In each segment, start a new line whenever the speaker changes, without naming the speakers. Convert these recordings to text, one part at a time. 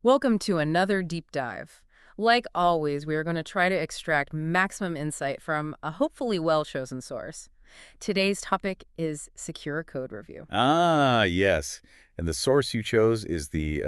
Welcome to another deep dive. Like always, we are going to try to extract maximum insight from a hopefully well-chosen source. Today's topic is secure code review.
Ah, yes. And the source you chose is the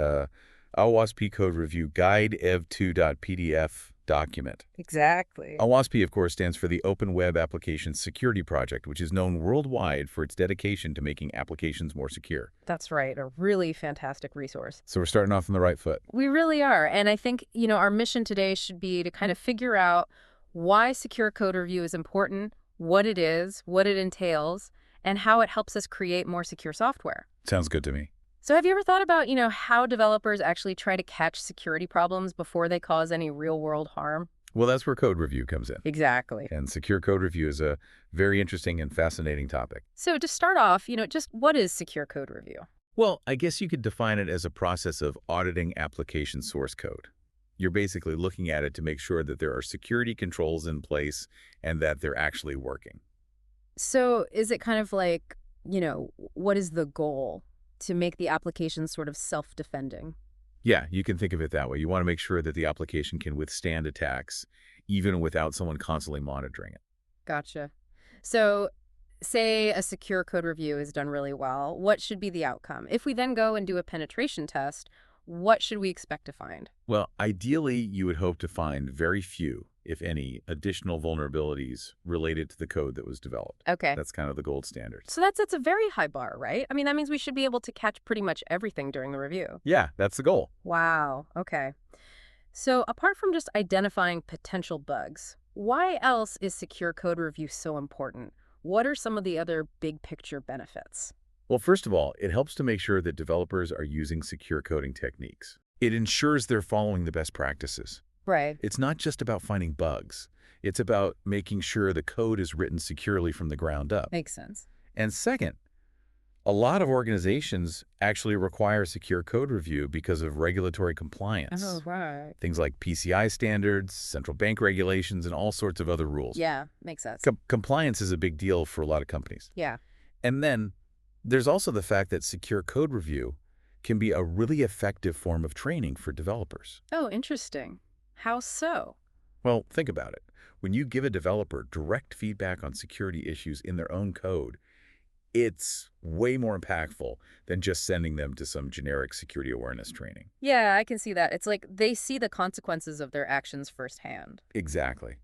OWASP Code Review Guide ev2.pdf document.
Exactly.
OWASP, of course, stands for the Open Web Application Security Project, which is known worldwide for its dedication to making applications more secure.
That's right, a really fantastic resource.
So we're starting off on the right foot.
We really are. And I think, our mission today should be to kind of figure out why secure code review is important, what it is, what it entails, and how it helps us create more secure software.
Sounds good to me.
So have you ever thought about, how developers actually try to catch security problems before they cause any real-world harm?
Well, that's where code review comes in.
Exactly.
And secure code review is a very interesting and fascinating topic.
So to start off, just what is secure code review?
Well, I guess you could define it as a process of auditing application source code. You're basically looking at it to make sure that there are security controls in place and that they're actually working.
So is it kind of like, what is the goal? To make the application sort of self-defending?
Yeah, you can think of it that way. You want to make sure that the application can withstand attacks even without someone constantly monitoring it.
Gotcha. So say a secure code review is done really well, what should be the outcome? If we then go and do a penetration test, what should we expect to find?
Well, ideally, you would hope to find very few, if any, additional vulnerabilities related to the code that was developed.
Okay.
That's kind of the gold standard.
So that's a very high bar, right? I mean, that means we should be able to catch pretty much everything during the review.
Yeah, that's the goal.
Wow. Okay. So apart from just identifying potential bugs, why else is secure code review so important? What are some of the other big picture benefits?
Well, first of all, it helps to make sure that developers are using secure coding techniques. It ensures they're following the best practices.
Right.
It's not just about finding bugs. It's about making sure the code is written securely from the ground up.
Makes sense.
And second, a lot of organizations actually require secure code review because of regulatory compliance.
Oh, right.
Things like PCI standards, central bank regulations, and all sorts of other rules.
Yeah, makes sense.
Compliance is a big deal for a lot of companies.
Yeah.
And then there's also the fact that secure code review can be a really effective form of training for developers.
Oh, interesting. How so?
Well, think about it. When you give a developer direct feedback on security issues in their own code, it's way more impactful than just sending them to some generic security awareness training.
Yeah, I can see that. It's like they see the consequences of their actions firsthand.
Exactly.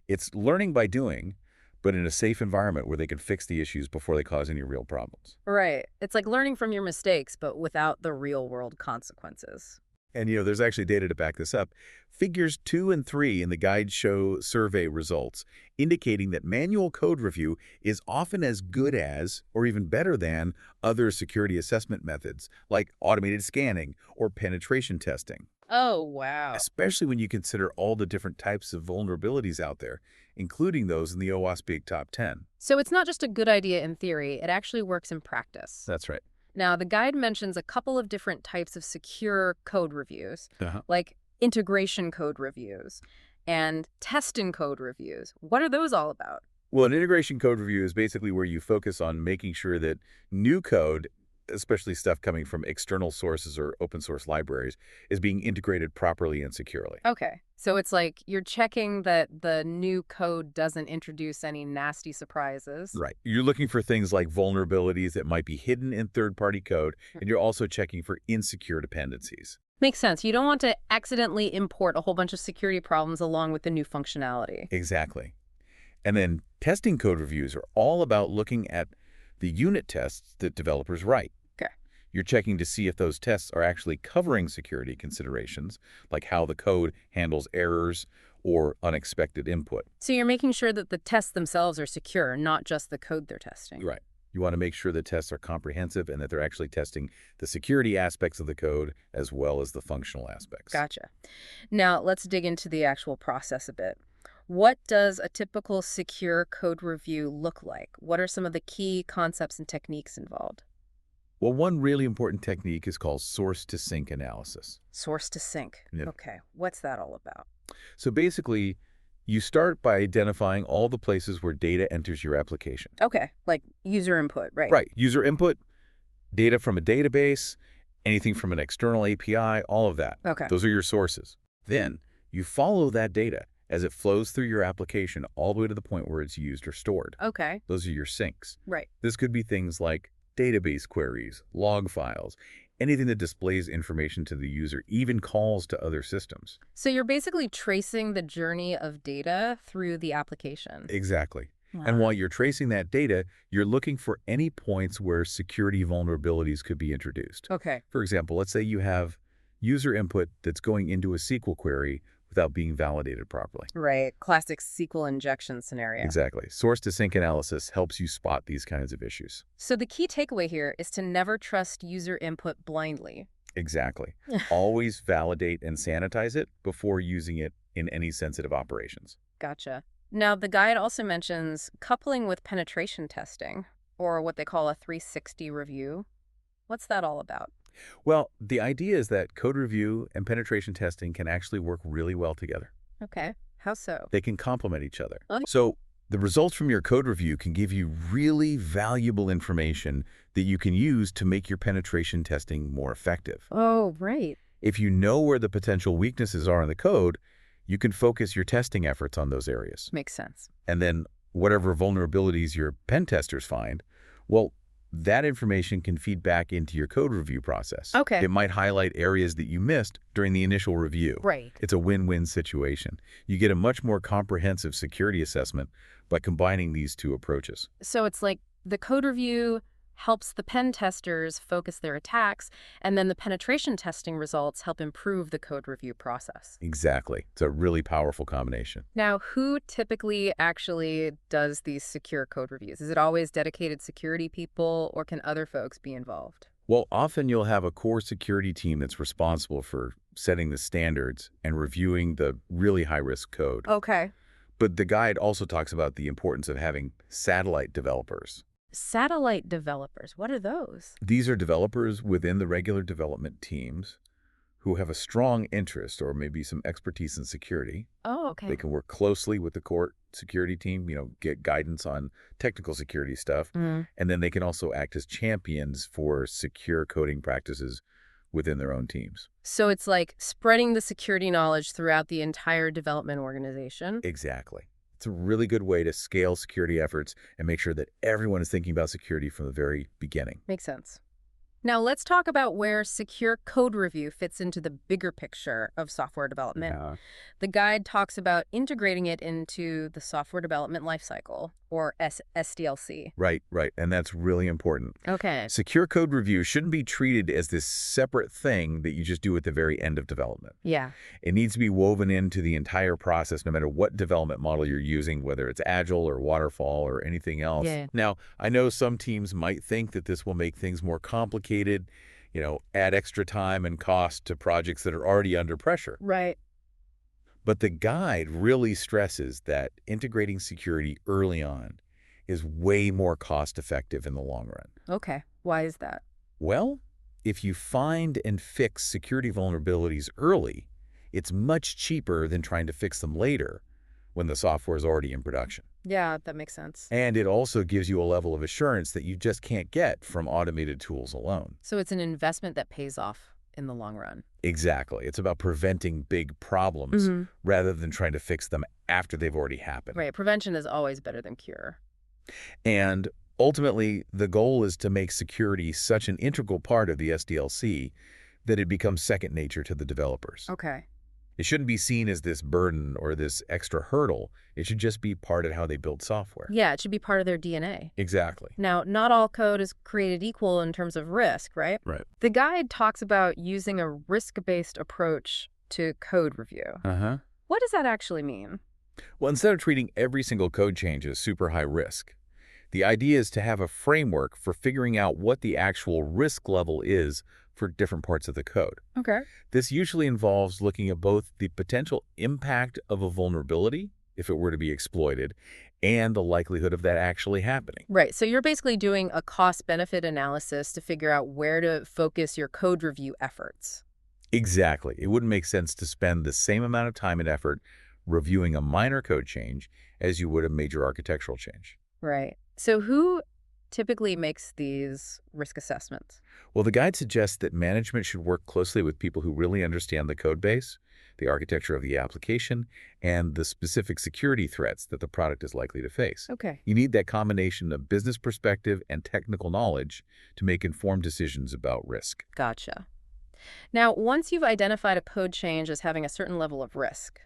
It's learning by doing, but in a safe environment where they can fix the issues before they cause any real problems.
Right. It's like learning from your mistakes, but without the real world consequences.
And, there's actually data to back this up. Figures 2 and 3 in the guide show survey results, indicating that manual code review is often as good as, or even better than, other security assessment methods, like automated scanning or penetration testing,
Oh, wow.
especially when you consider all the different types of vulnerabilities out there, including those in the OWASP Top 10.
So it's not just a good idea in theory, it actually works in practice.
That's right.
Now, the guide mentions a couple of different types of secure code reviews,
Uh-huh.
like integration code reviews and testing code reviews. What are those all about?
Well, an integration code review is basically where you focus on making sure that new code, especially stuff coming from external sources or open source libraries, is being integrated properly and securely.
Okay. So it's like you're checking that the new code doesn't introduce any nasty surprises.
Right. You're looking for things like vulnerabilities that might be hidden in third-party code, and you're also checking for insecure dependencies.
Makes sense. You don't want to accidentally import a whole bunch of security problems along with the new functionality.
Exactly. And then testing code reviews are all about looking at the unit tests that developers write.
Okay.
You're checking to see if those tests are actually covering security considerations, like how the code handles errors or unexpected input.
So you're making sure that the tests themselves are secure, not just the code they're testing.
Right. You want to make sure the tests are comprehensive and that they're actually testing the security aspects of the code as well as the functional aspects.
Gotcha. Now, let's dig into the actual process a bit. What does a typical secure code review look like? What are some of the key concepts and techniques involved?
Well, one really important technique is called source-to-sink analysis.
Source to sync.
Yep.
Okay. What's that all about?
So basically, you start by identifying all the places where data enters your application.
Okay. Like user input, right?
Right. User input, data from a database, Anything from an external API, all of that.
Okay.
Those are your sources. Then you follow that data as it flows through your application all the way to the point where it's used or stored.
Okay.
Those are your sinks.
Right.
This could be things like database queries, log files, anything that displays information to the user, even calls to other systems.
So you're basically tracing the journey of data through the application.
Exactly. And
Wow.
while you're tracing that data, you're looking for any points where security vulnerabilities could be introduced.
Okay.
For example, let's say you have user input that's going into a SQL query without being validated properly.
Right. Classic SQL injection scenario.
Exactly. Source-to-sink analysis helps you spot these kinds of issues.
So the key takeaway here is to never trust user input blindly.
Exactly. Always validate and sanitize it before using it in any sensitive operations.
Gotcha. Now, the guide also mentions coupling with penetration testing, or what they call a 360 review. What's that all about?
Well, the idea is that code review and penetration testing can actually work really well together.
Okay. How so?
They can complement each other.
Oh.
So the results from your code review can give you really valuable information that you can use to make your penetration testing more effective.
Oh, right.
If you know where the potential weaknesses are in the code, you can focus your testing efforts on those areas.
Makes sense.
And then whatever vulnerabilities your pen testers find, well, that information can feed back into your code review process.
Okay.
It might highlight areas that you missed during the initial review.
Right.
It's a win-win situation. You get a much more comprehensive security assessment by combining these two approaches.
So it's like the code review helps the pen testers focus their attacks, and then the penetration testing results help improve the code review process.
Exactly. It's a really powerful combination.
Now, who typically actually does these secure code reviews? Is it always dedicated security people, or can other folks be involved?
Well, often you'll have a core security team that's responsible for setting the standards and reviewing the really high-risk code.
Okay.
But the guide also talks about the importance of having satellite developers.
Satellite developers, what are those?
These are developers within the regular development teams who have a strong interest or maybe some expertise in security.
Oh, okay.
They can work closely with the core security team, get guidance on technical security stuff.
Mm.
And then they can also act as champions for secure coding practices within their own teams.
So it's like spreading the security knowledge throughout the entire development organization?
Exactly. It's a really good way to scale security efforts and make sure that everyone is thinking about security from the very beginning.
Makes sense. Now let's talk about where secure code review fits into the bigger picture of software development.
Yeah.
The guide talks about integrating it into the software development lifecycle, or SDLC.
Right. And that's really important.
Okay.
Secure code review shouldn't be treated as this separate thing that you just do at the very end of development.
Yeah.
It needs to be woven into the entire process, no matter what development model you're using, whether it's Agile or Waterfall or anything else.
Yeah.
Now, I know some teams might think that this will make things more complicated, add extra time and cost to projects that are already under pressure.
Right.
But the guide really stresses that integrating security early on is way more cost-effective in the long run.
Okay. Why is that?
Well, if you find and fix security vulnerabilities early, it's much cheaper than trying to fix them later when the software is already in production.
Yeah, that makes sense.
And it also gives you a level of assurance that you just can't get from automated tools alone.
So it's an investment that pays off in the long run.
Exactly. It's about preventing big problems rather than trying to fix them after they've already happened.
Right. Prevention is always better than cure.
And ultimately, the goal is to make security such an integral part of the SDLC that it becomes second nature to the developers.
Okay.
It shouldn't be seen as this burden or this extra hurdle. It should just be part of how they build software.
Yeah, it should be part of their DNA.
Exactly.
Now, not all code is created equal in terms of risk, right?
Right.
The guide talks about using a risk-based approach to code review. What does that actually mean?
Well, instead of treating every single code change as super high risk, the idea is to have a framework for figuring out what the actual risk level is for different parts of the code.
Okay.
This usually involves looking at both the potential impact of a vulnerability, if it were to be exploited, and the likelihood of that actually happening.
Right. So you're basically doing a cost-benefit analysis to figure out where to focus your code review efforts.
Exactly. It wouldn't make sense to spend the same amount of time and effort reviewing a minor code change as you would a major architectural change.
Right. So who typically makes these risk assessments?
Well, the guide suggests that management should work closely with people who really understand the code base, the architecture of the application, and the specific security threats that the product is likely to face.
Okay.
You need that combination of business perspective and technical knowledge to make informed decisions about risk.
Gotcha. Now, once you've identified a code change as having a certain level of risk,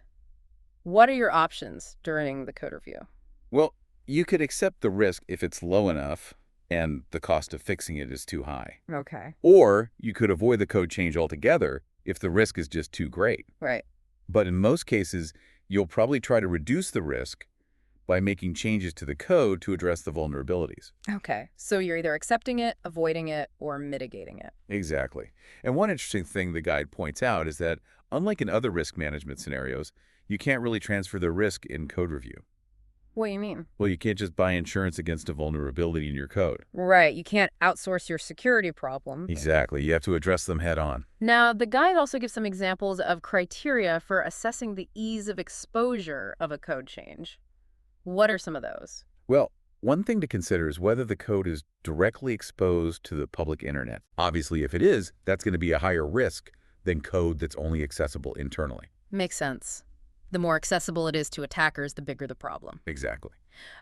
what are your options during the code review?
Well, you could accept the risk if it's low enough and the cost of fixing it is too high.
Okay.
Or you could avoid the code change altogether if the risk is just too great.
Right.
But in most cases, you'll probably try to reduce the risk by making changes to the code to address the vulnerabilities.
Okay. So you're either accepting it, avoiding it, or mitigating it.
Exactly. And one interesting thing the guide points out is that, unlike in other risk management scenarios, you can't really transfer the risk in code review.
What do you mean?
Well, you can't just buy insurance against a vulnerability in your code.
Right. You can't outsource your security problems.
Exactly. You have to address them head on.
Now, the guide also gives some examples of criteria for assessing the ease of exposure of a code change. What are some of those?
Well, one thing to consider is whether the code is directly exposed to the public internet. Obviously, if it is, that's going to be a higher risk than code that's only accessible internally.
Makes sense. The more accessible it is to attackers, the bigger the problem.
Exactly.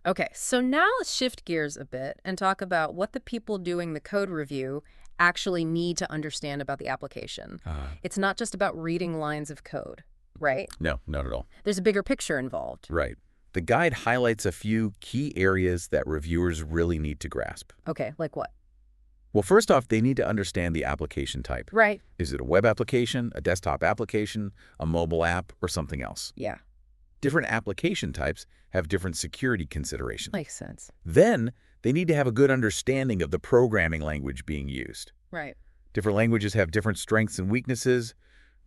Okay, so now let's shift gears a bit and talk about what the people doing the code review actually need to understand about the application. It's not just about reading lines of code, right?
No, not at all.
There's a bigger picture involved.
Right. The guide highlights a few key areas that reviewers really need to grasp.
Okay, like what?
Well, first off, they need to understand the application type.
Right.
Is it a web application, a desktop application, a mobile app, or something else?
Yeah,
Different application types have different security considerations.
makes sense.
Then, they need to have a good understanding of the programming language being used.
Right.
Different languages have different strengths and weaknesses,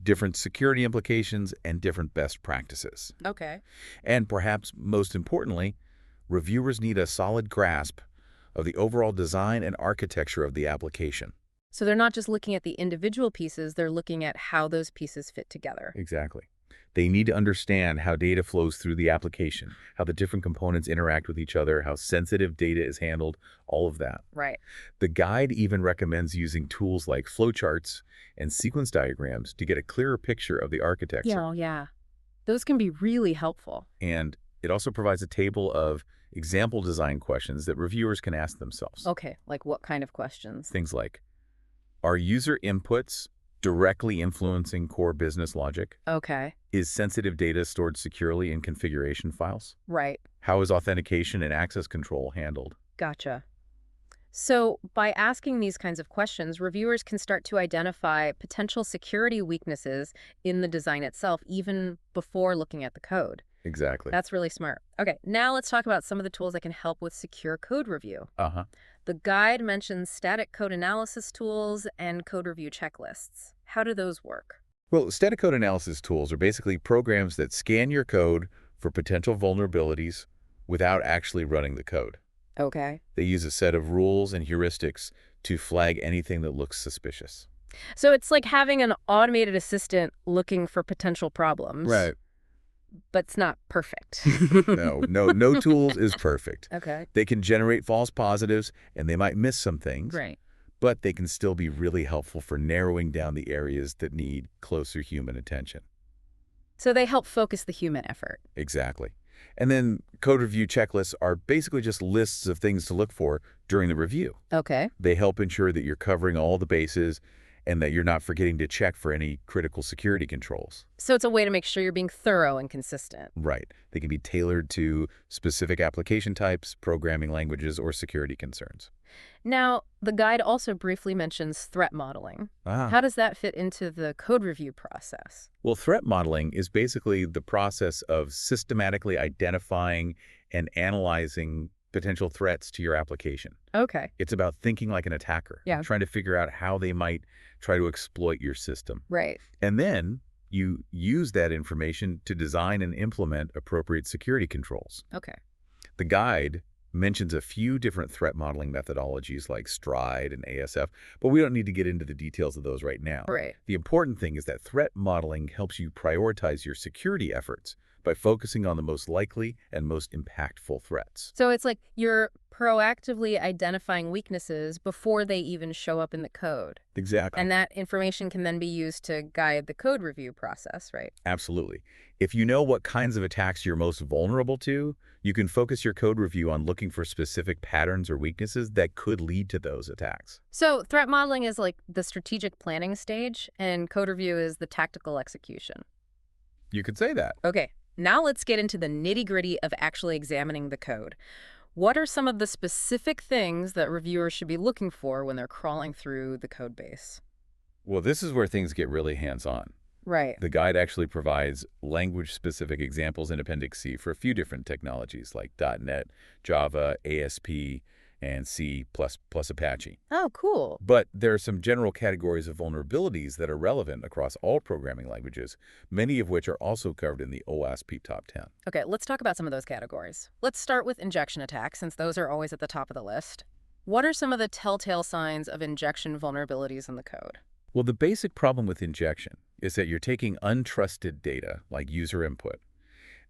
different security implications, and different best practices.
Okay.
And perhaps most importantly, reviewers need a solid grasp of the overall design and architecture of the application.
So they're not just looking at the individual pieces, they're looking at how those pieces fit together.
Exactly. They need to understand how data flows through the application, how the different components interact with each other, how sensitive data is handled, all of that.
Right.
The guide even recommends using tools like flowcharts and sequence diagrams to get a clearer picture of the architecture.
Yeah, yeah. Those can be really helpful.
And it also provides a table of example design questions that reviewers can ask themselves.
Okay, like what kind of questions?
Things like, are user inputs directly influencing core business logic?
Okay,
Is sensitive data stored securely in configuration files?
right.
How is authentication and access control handled?
Gotcha. So by asking these kinds of questions, reviewers can start to identify potential security weaknesses in the design itself, even before looking at the code.
Exactly.
That's really smart. Okay, now let's talk about some of the tools that can help with secure code review.
Uh-huh.
The guide mentions static code analysis tools and code review checklists. How do those work?
Well, static code analysis tools are basically programs that scan your code for potential vulnerabilities without actually running the code.
Okay.
They use a set of rules and heuristics to flag anything that looks suspicious.
So it's like having an automated assistant looking for potential problems. But it's not perfect.
No tools is perfect.
Okay.
They can generate false positives, and they might miss some things.
Right.
But they can still be really helpful for narrowing down the areas that need closer human attention.
So they help focus the human effort.
Exactly. And then code review checklists are basically just lists of things to look for during the review.
Okay.
They help ensure that you're covering all the bases and that you're not forgetting to check for any critical security controls.
So it's a way to make sure you're being thorough and consistent.
Right. They can be tailored to specific application types, programming languages, or security concerns.
Now, the guide also briefly mentions threat modeling. How does that fit into the code review process?
Well, threat modeling is basically the process of systematically identifying and analyzing potential threats to your application.
Okay.
It's about thinking like an attacker,
Yeah.
trying to figure out how they might try to exploit your system.
Right.
And then you use that information to design and implement appropriate security controls.
Okay.
The guide mentions a few different threat modeling methodologies like STRIDE and ASF, but we don't need to get into the details of those right now.
Right.
The important thing is that threat modeling helps you prioritize your security efforts by focusing on the most likely and most impactful threats.
So it's like you're proactively identifying weaknesses before they even show up in the code.
Exactly.
And that information can then be used to guide the code review process, right?
Absolutely. If you know what kinds of attacks you're most vulnerable to, you can focus your code review on looking for specific patterns or weaknesses that could lead to those attacks.
So threat modeling is like the strategic planning stage, and code review is the tactical execution.
You could say that.
Okay, now let's get into the nitty-gritty of actually examining the code. What are some of the specific things that reviewers should be looking for when they're crawling through the code base?
Well, this is where things get really hands-on.
Right.
The guide actually provides language-specific examples in Appendix C for a few different technologies like .NET, Java, ASP, and C++ Apache.
Oh, cool.
But there are some general categories of vulnerabilities that are relevant across all programming languages, many of which are also covered in the OWASP Top 10.
Okay, let's talk about some of those categories. Let's start with injection attacks, since those are always at the top of the list. What are some of the telltale signs of injection vulnerabilities in the code?
Well, the basic problem with injection is that you're taking untrusted data, like user input,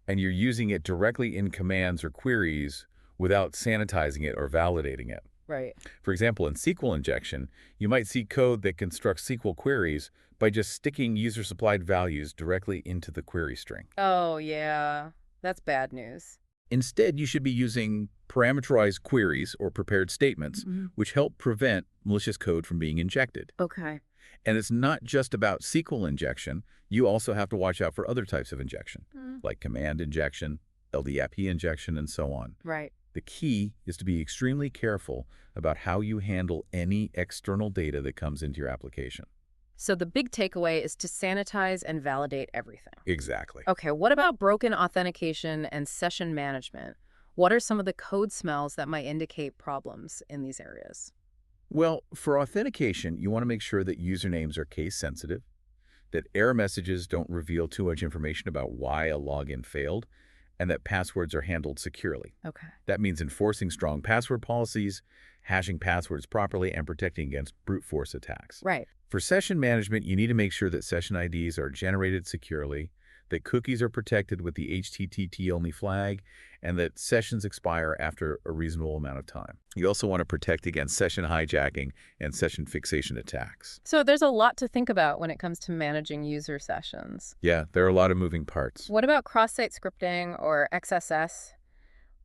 and you're using it directly in commands or queries without sanitizing it or validating it.
Right.
For example, in SQL injection, you might see code that constructs SQL queries by just sticking user-supplied values directly into the query string.
Oh, yeah. That's bad news.
Instead, you should be using parameterized queries or prepared statements, which help prevent malicious code from being injected.
Okay.
And it's not just about SQL injection. You also have to watch out for other types of injection, like command injection, LDAP injection, and so on.
Right.
The key is to be extremely careful about how you handle any external data that comes into your application.
So the big takeaway is to sanitize and validate everything.
Exactly.
Okay, what about broken authentication and session management? What are some of the code smells that might indicate problems in these areas?
Well, for authentication, you want to make sure that usernames are case sensitive, that error messages don't reveal too much information about why a login failed, and that passwords are handled securely.
Okay.
That means enforcing strong password policies, hashing passwords properly, and protecting against brute force attacks.
Right.
For session management, you need to make sure that session IDs are generated securely, that cookies are protected with the HTTP-only flag, and that sessions expire after a reasonable amount of time. You also want to protect against session hijacking and session fixation attacks.
So there's a lot to think about when it comes to managing user sessions.
Yeah, there are a lot of moving parts.
What about cross-site scripting or XSS?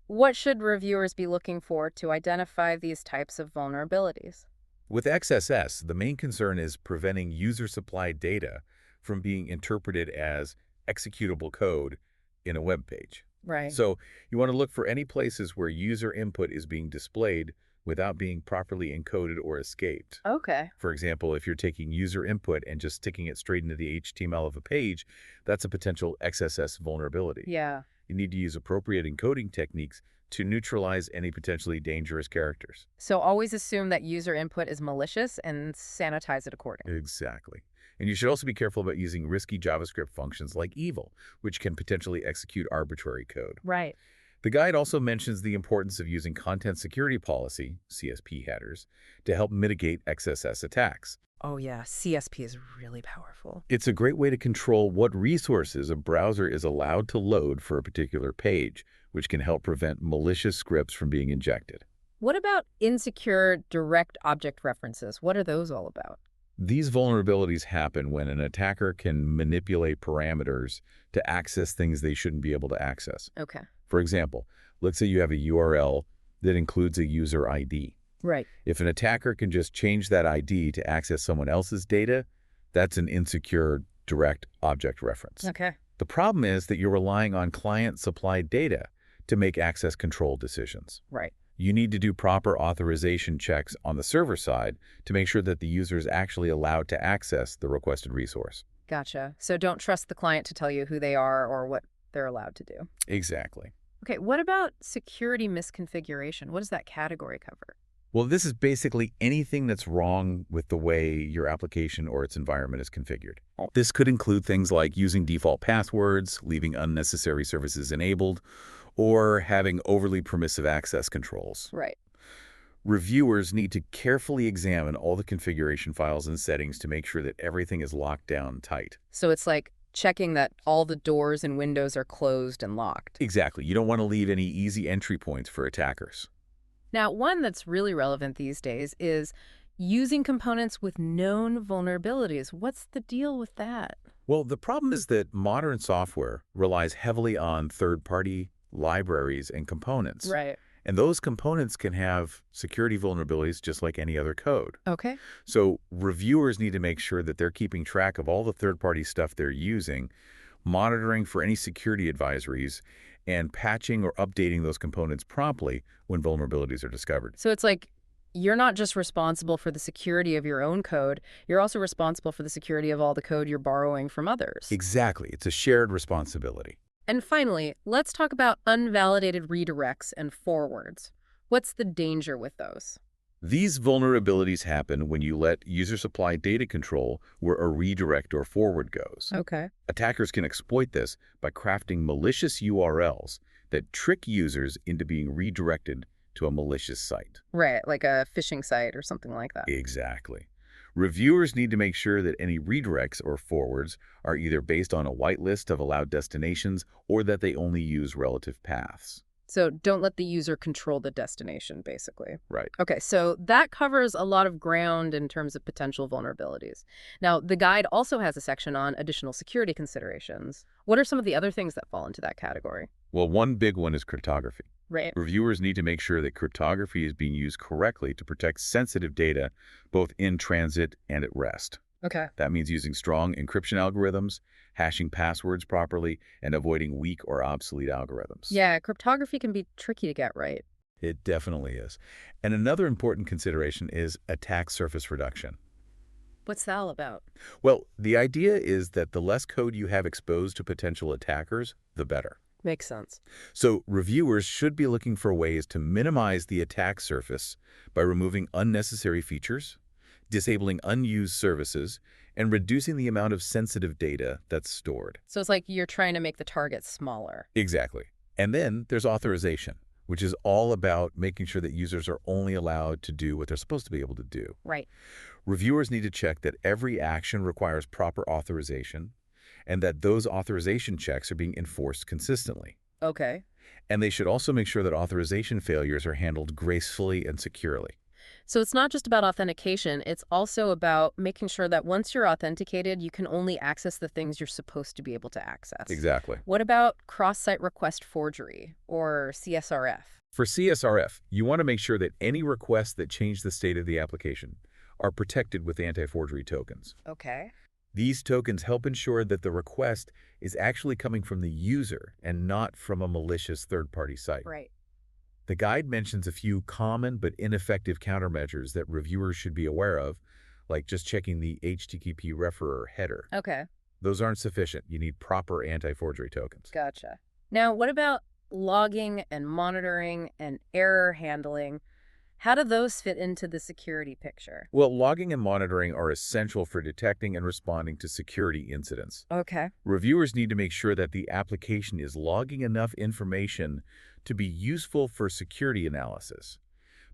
What should reviewers be looking for to identify these types of vulnerabilities?
With XSS, the main concern is preventing user-supplied data from being interpreted as executable code in a web page.
Right.
So you want to look for any places where user input is being displayed without being properly encoded or escaped.
Okay.
For example, if you're taking user input and just sticking it straight into the HTML of a page, that's a potential XSS vulnerability.
Yeah.
You need to use appropriate encoding techniques to neutralize any potentially dangerous characters.
So always assume that user input is malicious and sanitize it accordingly.
Exactly. And you should also be careful about using risky JavaScript functions like evil, which can potentially execute arbitrary code.
Right.
The guide also mentions the importance of using content security policy, CSP headers, to help mitigate XSS attacks.
Oh yeah, CSP is really powerful.
It's a great way to control what resources a browser is allowed to load for a particular page, which can help prevent malicious scripts from being injected.
What about insecure direct object references? What are those all about?
These vulnerabilities happen when an attacker can manipulate parameters to access things they shouldn't be able to access.
Okay.
For example, let's say you have a URL that includes a user ID.
Right.
If an attacker can just change that ID to access someone else's data, that's an insecure direct object reference.
Okay.
The problem is that you're relying on client-supplied data to make access control decisions.
Right.
You need to do proper authorization checks on the server side to make sure that the user is actually allowed to access the requested resource.
Gotcha. So don't trust the client to tell you who they are or what they're allowed to do.
Exactly.
Okay, what about security misconfiguration? What does that category cover?
Well, this is basically anything that's wrong with the way your application or its environment is configured. This could include things like using default passwords, leaving unnecessary services enabled, or having overly permissive access controls.
Right.
Reviewers need to carefully examine all the configuration files and settings to make sure that everything is locked down tight.
So it's like checking that all the doors and windows are closed and locked.
Exactly. You don't want to leave any easy entry points for attackers.
Now, one that's really relevant these days is using components with known vulnerabilities. What's the deal with that?
Well, the problem is that modern software relies heavily on third-party libraries and components.
Right.
And those components can have security vulnerabilities just like any other code.
Okay.
So reviewers need to make sure that they're keeping track of all the third-party stuff they're using, monitoring for any security advisories, and patching or updating those components promptly when vulnerabilities are discovered.
So it's like you're not just responsible for the security of your own code, you're also responsible for the security of all the code you're borrowing from others.
Exactly. It's a shared responsibility.
And finally, let's talk about unvalidated redirects and forwards. What's the danger with those?
These vulnerabilities happen when you let user-supplied data control where a redirect or forward goes.
Okay.
Attackers can exploit this by crafting malicious URLs that trick users into being redirected to a malicious site.
Right, like a phishing site or something like that.
Exactly. Reviewers need to make sure that any redirects or forwards are either based on a whitelist of allowed destinations or that they only use relative paths.
So don't let the user control the destination, basically.
Right.
Okay, so that covers a lot of ground in terms of potential vulnerabilities. Now, the guide also has a section on additional security considerations. What are some of the other things that fall into that category?
Well, one big one is cryptography.
Right.
Reviewers need to make sure that cryptography is being used correctly to protect sensitive data both in transit and at rest.
Okay.
That means using strong encryption algorithms, hashing passwords properly, and avoiding weak or obsolete algorithms.
Yeah, cryptography can be tricky to get right.
It definitely is. And another important consideration is attack surface reduction.
What's that all about?
Well, the idea is that the less code you have exposed to potential attackers, the better.
Makes sense.
So reviewers should be looking for ways to minimize the attack surface by removing unnecessary features, disabling unused services, and reducing the amount of sensitive data that's stored.
So it's like you're trying to make the target smaller.
Exactly. And then there's authorization, which is all about making sure that users are only allowed to do what they're supposed to be able to do.
Right.
Reviewers need to check that every action requires proper authorization and that those authorization checks are being enforced consistently.
Okay.
And they should also make sure that authorization failures are handled gracefully and securely.
So it's not just about authentication, it's also about making sure that once you're authenticated, you can only access the things you're supposed to be able to access.
Exactly.
What about cross-site request forgery, or CSRF?
For CSRF, you want to make sure that any requests that change the state of the application are protected with anti-forgery tokens.
Okay.
These tokens help ensure that the request is actually coming from the user and not from a malicious third-party site.
Right.
The guide mentions a few common but ineffective countermeasures that reviewers should be aware of, like just checking the HTTP referer header.
Okay.
Those aren't sufficient. You need proper anti-forgery tokens.
Gotcha. Now, what about logging and monitoring and error handling? How do those fit into the security picture?
Well, logging and monitoring are essential for detecting and responding to security incidents.
Okay.
Reviewers need to make sure that the application is logging enough information to be useful for security analysis,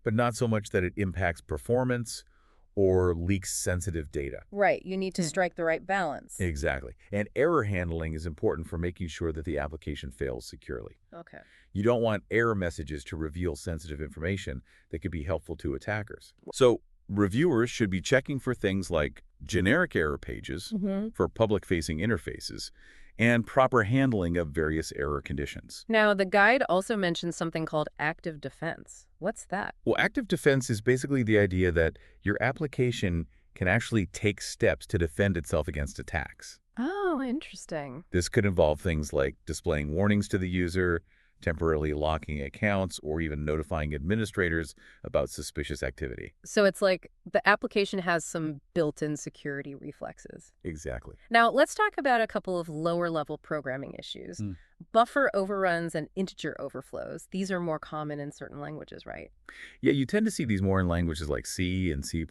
but not so much that it impacts performance or leaks sensitive data.
Right. You need to strike the right balance.
Exactly. And error handling is important for making sure that the application fails securely.
Okay.
You don't want error messages to reveal sensitive information that could be helpful to attackers. So reviewers should be checking for things like generic error pages for public-facing interfaces and proper handling of various error conditions.
Now, the guide also mentions something called active defense. What's that?
Well, active defense is basically the idea that your application can actually take steps to defend itself against attacks.
Oh, interesting.
This could involve things like displaying warnings to the user, temporarily locking accounts, or even notifying administrators about suspicious activity.
So it's like the application has some built-in security reflexes.
Exactly.
Now, let's talk about a couple of lower-level programming issues. Buffer overruns and integer overflows. These are more common in certain languages, right?
Yeah, you tend to see these more in languages like C and C++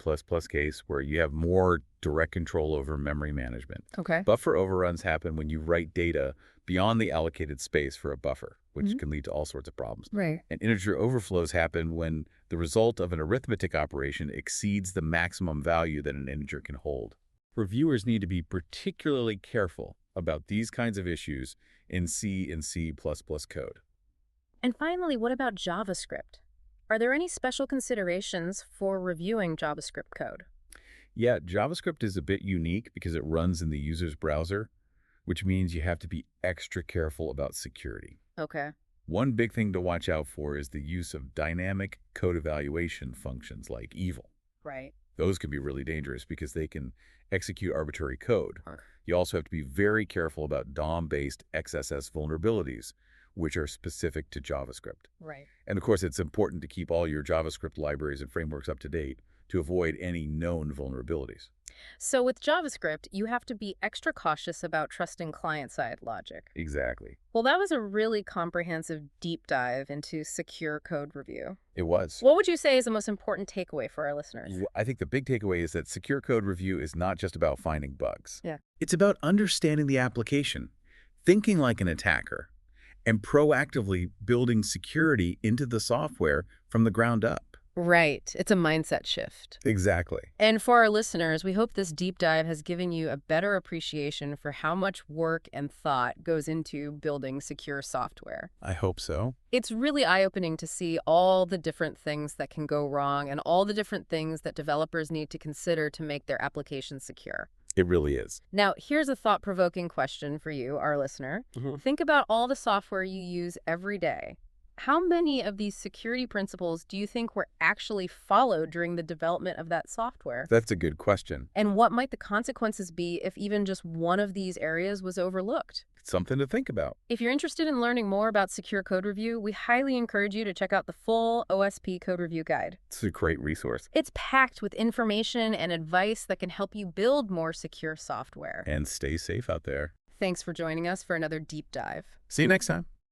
case, where you have more direct control over memory management.
Okay.
Buffer overruns happen when you write data beyond the allocated space for a buffer, which can lead to all sorts of problems.
Right.
And integer overflows happen when the result of an arithmetic operation exceeds the maximum value that an integer can hold. Reviewers need to be particularly careful about these kinds of issues in C and C++ code.
And finally, what about JavaScript? Are there any special considerations for reviewing JavaScript code?
Yeah, JavaScript is a bit unique because it runs in the user's browser, which means you have to be extra careful about security.
Okay.
One big thing to watch out for is the use of dynamic code evaluation functions like evil.
Right.
Those can be really dangerous because they can execute arbitrary code. You also have to be very careful about DOM-based XSS vulnerabilities, which are specific to JavaScript.
Right.
And of course, it's important to keep all your JavaScript libraries and frameworks up to date to avoid any known vulnerabilities.
So with JavaScript, you have to be extra cautious about trusting client-side logic.
Exactly.
Well, that was a really comprehensive deep dive into secure code review.
It was.
What would you say is the most important takeaway for our listeners?
I think the big takeaway is that secure code review is not just about finding bugs.
Yeah.
It's about understanding the application, thinking like an attacker, and proactively building security into the software from the ground up.
Right. It's a mindset shift.
Exactly.
And for our listeners, we hope this deep dive has given you a better appreciation for how much work and thought goes into building secure software.
I hope so.
It's really eye-opening to see all the different things that can go wrong and all the different things that developers need to consider to make their applications secure.
It really is.
Now, here's a thought-provoking question for you, our listener. Think about all the software you use every day. How many of these security principles do you think were actually followed during the development of that software?
That's a good question.
And what might the consequences be if even just one of these areas was overlooked?
It's something to think about.
If you're interested in learning more about secure code review, we highly encourage you to check out the full OSP Code Review Guide.
It's a great resource.
It's packed with information and advice that can help you build more secure software.
And stay safe out there.
Thanks for joining us for another deep dive.
See you next time.